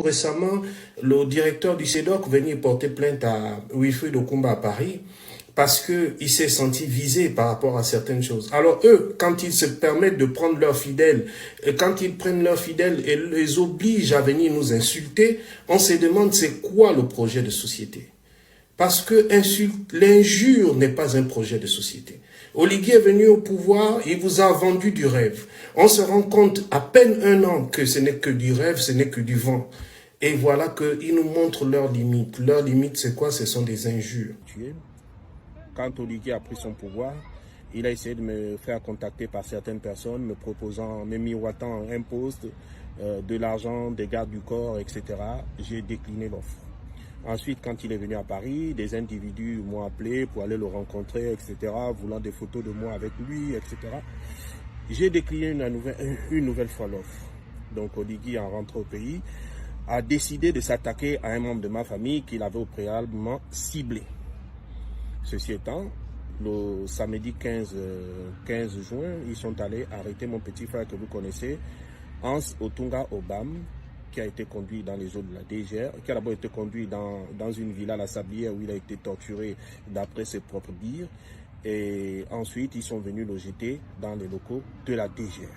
récemment, le directeur du CEDOC venait porter plainte à Wilfried Okumba à Paris parce qu'il s'est senti visé par rapport à certaines choses. Alors eux, quand ils se permettent de prendre leurs fidèles, et quand ils prennent leurs fidèles et les obligent à venir nous insulter, on se demande c'est quoi le projet de société. Parce que l'injure n'est pas un projet de société. Oligui est venu au pouvoir, il vous a vendu du rêve. On se rend compte à peine un an que ce n'est que du rêve, ce n'est que du vent. Et voilà qu'ils nous montrent leurs limites. Leurs limites, c'est quoi? Ce sont des injures. Quand Oligui a pris son pouvoir, il a essayé de me faire contacter par certaines personnes, me proposant, me miroitant un poste, de l'argent, des gardes du corps, etc. J'ai décliné l'offre. Ensuite, quand il est venu à Paris, des individus m'ont appelé pour aller le rencontrer, etc., voulant des photos de moi avec lui, etc. J'ai décliné une nouvelle fois l'offre. Donc Oligui, en rentrant au pays, a décidé de s'attaquer à un membre de ma famille qu'il avait au préalablement ciblé. Ceci étant, le samedi 15 juin, ils sont allés arrêter mon petit frère que vous connaissez, Hans Otunga Obam, qui a été conduit dans les eaux de la DGR, qui a d'abord été conduit dans une villa à la Sablière où il a été torturé d'après ses propres dires. Et ensuite, ils sont venus le jeter dans les locaux de la DGR.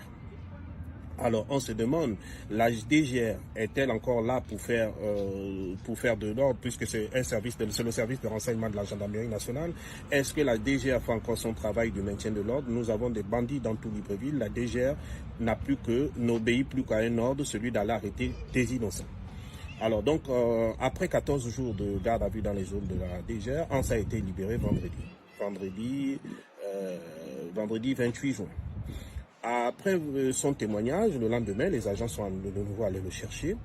Alors, on se demande, la DGR est-elle encore là pour faire de l'ordre, puisque c'est le service de renseignement de la gendarmerie nationale? Est-ce que la DGR fait encore son travail de maintien de l'ordre? Nous avons des bandits dans tout Libreville. La DGR n'obéit plus qu'à un ordre, celui d'aller arrêter des innocents. Alors donc, après 14 jours de garde à vue dans les zones de la DGR, Hans a été libéré vendredi 28 juin. Après son témoignage, le lendemain, les agents sont de nouveau allés le chercher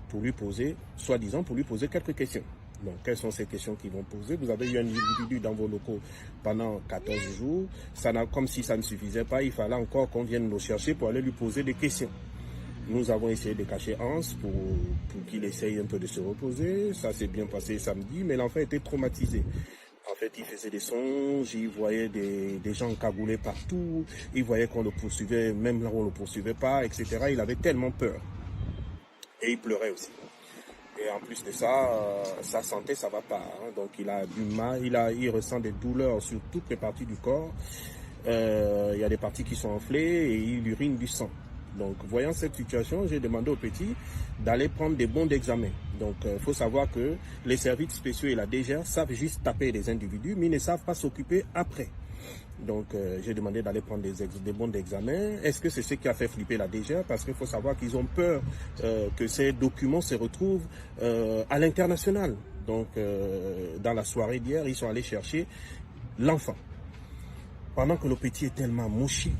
pour lui poser, soi-disant, pour lui poser quelques questions. Donc, quelles sont ces questions qu'ils vont poser? Vous avez eu un individu dans vos locaux pendant 14 jours. Comme si ça ne suffisait pas, il fallait encore qu'on vienne le chercher pour aller lui poser des questions. Nous avons essayé de cacher Hans pour qu'il essaye un peu de se reposer. Ça s'est bien passé samedi, mais l'enfant était traumatisé. En fait, il faisait des songes, il voyait des gens cagoulés partout, il voyait qu'on le poursuivait, même là où on ne le poursuivait pas, etc. Il avait tellement peur. Et il pleurait aussi. Et en plus de ça, sa santé, ça ne va pas. Hein. Donc il a du mal, il ressent des douleurs sur toutes les parties du corps. Il y a des parties qui sont enflées et il urine du sang. Donc, voyant cette situation, j'ai demandé au petit d'aller prendre des bons d'examen. Donc, il faut savoir que les services spéciaux et la DGR savent juste taper les individus, mais ils ne savent pas s'occuper après. Donc, j'ai demandé d'aller prendre des bons d'examen. Est-ce que c'est ce qui a fait flipper la DGR? Parce qu'il faut savoir qu'ils ont peur que ces documents se retrouvent à l'international. Donc, dans la soirée d'hier, ils sont allés chercher l'enfant. Pendant que le petit est tellement mouché,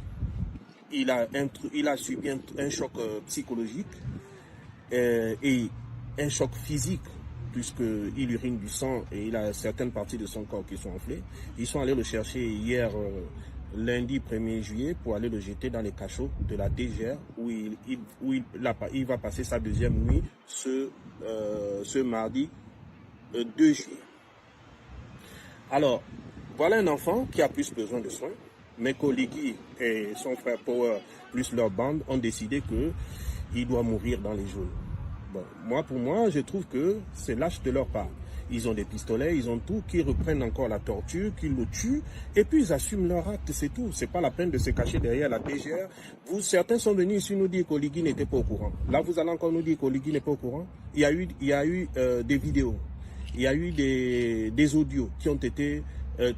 il a subi un choc psychologique et un choc physique, puisqu'il urine du sang et il a certaines parties de son corps qui sont enflées. Ils sont allés le chercher hier, lundi 1er juillet, pour aller le jeter dans les cachots de la DGR, où il va passer sa deuxième nuit ce mardi 2 juillet. Alors, voilà un enfant qui a plus besoin de soins. Mais qu'Oligui et son frère Power, plus leur bande, ont décidé qu'il doit mourir dans les geôles. Bon, pour moi, je trouve que c'est lâche de leur part. Ils ont des pistolets, ils ont tout, qu'ils reprennent encore la torture, qu'ils le tuent, et puis ils assument leur acte, c'est tout. C'est pas la peine de se cacher derrière la DGR. Certains sont venus ici nous dire qu'Oligui n'était pas au courant. Là, vous allez encore nous dire qu'Oligui n'est pas au courant. Il y a eu des vidéos, il y a eu des audios qui ont été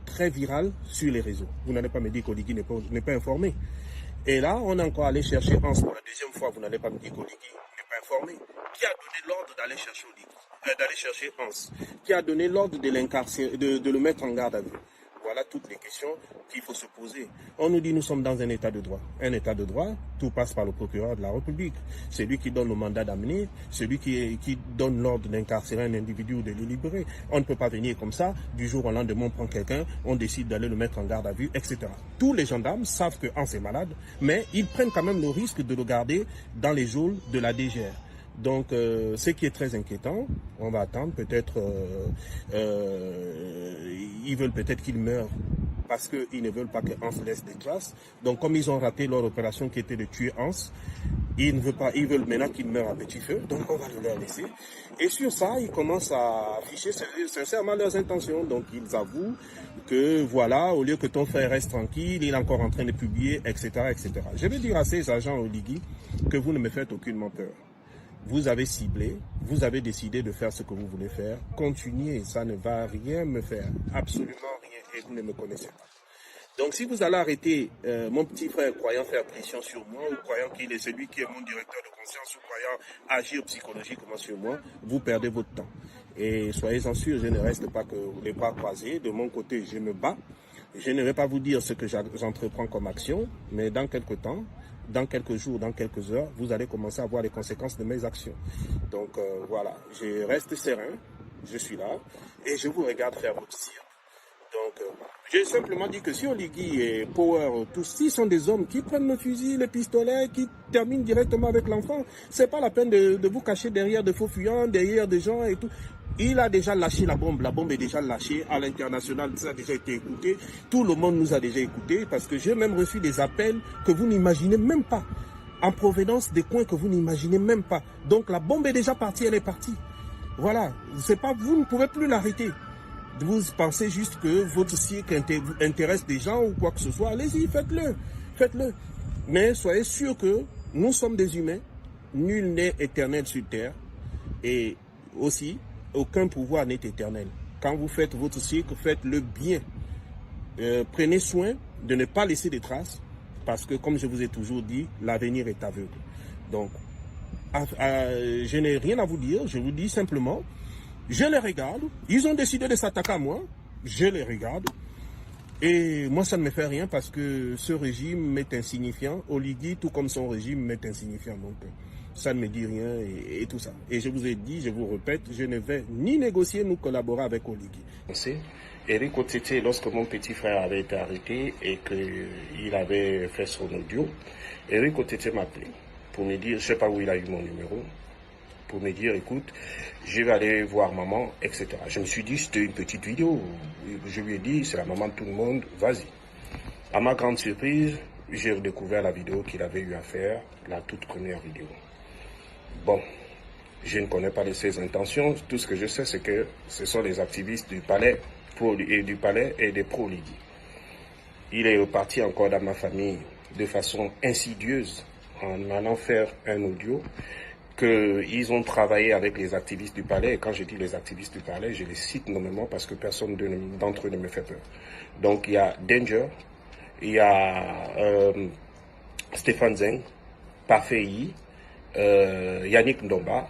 très viral sur les réseaux. Vous n'allez pas me dire qu'Oligui n'est pas informé. Et là, on est encore allé chercher Hans pour la deuxième fois. Vous n'allez pas me dire qu'Oligui n'est pas informé. Qui a donné l'ordre d'aller chercher d'aller chercher Hans? Qui a donné l'ordre de le mettre en garde à vue? Voilà toutes les questions qu'il faut se poser. On nous dit nous sommes dans un état de droit. Un état de droit, tout passe par le procureur de la République. C'est lui qui donne le mandat d'amener, c'est lui qui donne l'ordre d'incarcérer un individu ou de le libérer. On ne peut pas venir comme ça, du jour au lendemain on prend quelqu'un, on décide d'aller le mettre en garde à vue, etc. Tous les gendarmes savent que Hans est malade, mais ils prennent quand même le risque de le garder dans les geôles de la DGR. Donc, ce qui est très inquiétant, on va attendre, peut-être, ils veulent peut-être qu'il meure parce qu'ils ne veulent pas que Hans laisse des traces. Donc comme ils ont raté leur opération qui était de tuer Hans, ils veulent maintenant qu'il meure à petit feu, donc on va le leur laisser. Et sur ça, ils commencent à afficher sincèrement leurs intentions. Donc ils avouent que voilà, au lieu que ton frère reste tranquille, il est encore en train de publier, etc. etc. Je vais dire à ces agents Oligui que vous ne me faites aucunement peur. Vous avez ciblé, vous avez décidé de faire ce que vous voulez faire. Continuez, ça ne va rien me faire, absolument rien, et vous ne me connaissez pas. Donc si vous allez arrêter mon petit frère croyant faire pression sur moi, ou croyant qu'il est celui qui est mon directeur de conscience, ou croyant agir psychologiquement sur moi, vous perdez votre temps. Et soyez-en sûrs, je ne reste pas que les bras croisés. De mon côté, je me bats. Je ne vais pas vous dire ce que j'entreprends comme action, mais dans quelques temps, dans quelques jours, dans quelques heures, vous allez commencer à voir les conséquences de mes actions. Donc voilà, je reste serein, je suis là, et je vous regarde faire votre cirque. Donc, j'ai simplement dit que si Oligui et Power, tous, ils sont des hommes qui prennent le fusil, le pistolet, qui terminent directement avec l'enfant, c'est pas la peine de vous cacher derrière des faux fuyants, derrière des gens et tout. Il a déjà lâché la bombe est déjà lâchée à l'international, ça a déjà été écouté, tout le monde nous a déjà écouté, parce que j'ai même reçu des appels que vous n'imaginez même pas, en provenance des coins que vous n'imaginez même pas. Donc la bombe est déjà partie, elle est partie. Voilà, c'est pas, vous ne pouvez plus l'arrêter. Vous pensez juste que votre cirque intéresse des gens ou quoi que ce soit, allez-y, faites-le, faites-le. Mais soyez sûr que nous sommes des humains, nul n'est éternel sur terre, et aussi, aucun pouvoir n'est éternel. Quand vous faites votre cirque, faites-le bien. Prenez soin de ne pas laisser des traces, parce que comme je vous ai toujours dit, l'avenir est aveugle. Donc, je n'ai rien à vous dire, je vous dis simplement, je les regarde, ils ont décidé de s'attaquer à moi, je les regarde, et moi ça ne me fait rien parce que ce régime m'est insignifiant, Oligui tout comme son régime m'est insignifiant, donc ça ne me dit rien et tout ça. Et je vous ai dit, je vous répète, je ne vais ni négocier ni collaborer avec Oligui. Eric Otete, lorsque mon petit frère avait été arrêté et qu'il avait fait son audio, Eric Otete m'a appelé pour me dire, je ne sais pas où il a eu mon numéro, pour me dire, écoute, je vais aller voir maman, etc. Je me suis dit, c'était une petite vidéo. Je lui ai dit, c'est la maman de tout le monde, vas-y. À ma grande surprise, j'ai découvert la vidéo qu'il avait eu à faire, la toute première vidéo. Bon, je ne connais pas de ses intentions. Tout ce que je sais, c'est que ce sont les activistes du palais et des pro-Oligui. Il est reparti encore dans ma famille de façon insidieuse en allant faire un audio qu'ils ont travaillé avec les activistes du palais. Et quand je dis les activistes du palais, je les cite nommément parce que personne d'entre eux ne me fait peur. Donc il y a Danger, il y a Stéphane Zeng, Parfei, Yannick Ndomba,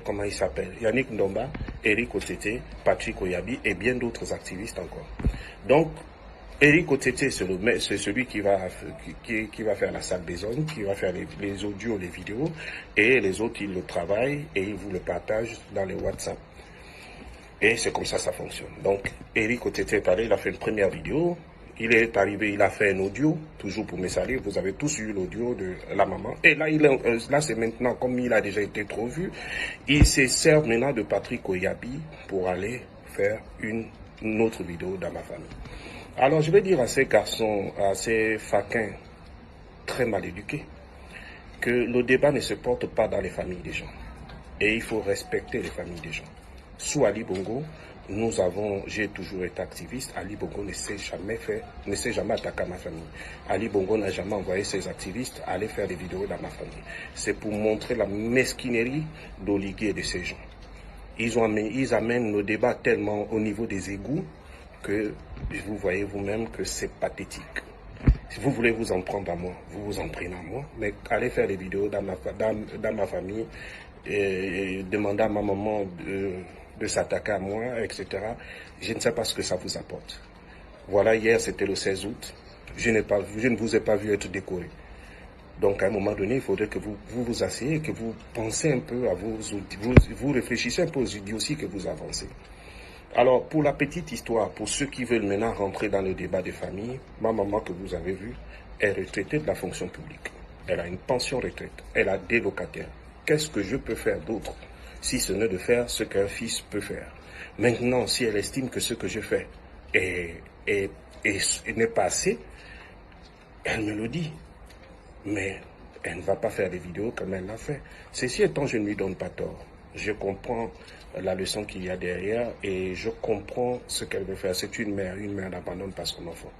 comment il s'appelle, Yannick Ndomba, Eric Otete, Patrick Oyabi et bien d'autres activistes encore. Donc Eric Otete, c'est celui qui va faire la salle besogne, qui va faire les audios, les vidéos, et les autres, ils le travaillent et ils vous le partagent dans les WhatsApp. Et c'est comme ça ça fonctionne. Donc, Eric Otete est parlé, il a fait une première vidéo, il est arrivé, il a fait un audio, toujours pour me saluer, vous avez tous eu l'audio de la maman. Et là, là c'est maintenant, comme il a déjà été trop vu, il se sert maintenant de Patrick Oyabi pour aller faire une autre vidéo dans ma famille. Alors je vais dire à ces garçons, à ces faquins très mal éduqués, que le débat ne se porte pas dans les familles des gens. Et il faut respecter les familles des gens. Sous Ali Bongo, j'ai toujours été activiste. Ali Bongo ne s'est jamais attaqué à ma famille. Ali Bongo n'a jamais envoyé ses activistes aller faire des vidéos dans ma famille. C'est pour montrer la mesquinerie d'Oligui et de ces gens. Ils amènent le débat tellement au niveau des égouts que vous voyez vous-même que c'est pathétique. Si vous voulez vous en prendre à moi, vous vous en prenez à moi, mais allez faire des vidéos dans ma famille et demander à ma maman de s'attaquer à moi, etc. Je ne sais pas ce que ça vous apporte. Voilà, hier c'était le 16 août, je ne vous ai pas vu être décoré. Donc à un moment donné, il faudrait que vous asseyez, que vous pensez un peu à vous réfléchissez un peu aux idioties que vous avancez. Alors, pour la petite histoire, pour ceux qui veulent maintenant rentrer dans le débat des familles, ma maman que vous avez vue est retraitée de la fonction publique. Elle a une pension retraite, elle a des locataires. Qu'est-ce que je peux faire d'autre si ce n'est de faire ce qu'un fils peut faire? Maintenant, si elle estime que ce que je fais n'est pas assez, elle me le dit. Mais elle ne va pas faire des vidéos comme elle l'a fait. Ceci étant, je ne lui donne pas tort. Je comprends la leçon qu'il y a derrière et je comprends ce qu'elle veut faire. C'est une mère n'abandonne pas son enfant.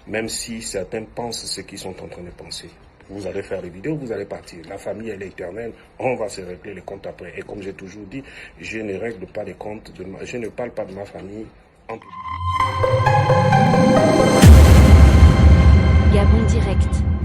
Même si certains pensent ce qu'ils sont en train de penser. Vous allez faire des vidéos, vous allez partir. La famille, elle est éternelle. On va se régler les comptes après. Et comme j'ai toujours dit, je ne règle pas les comptes. Je ne parle pas de ma famille en public.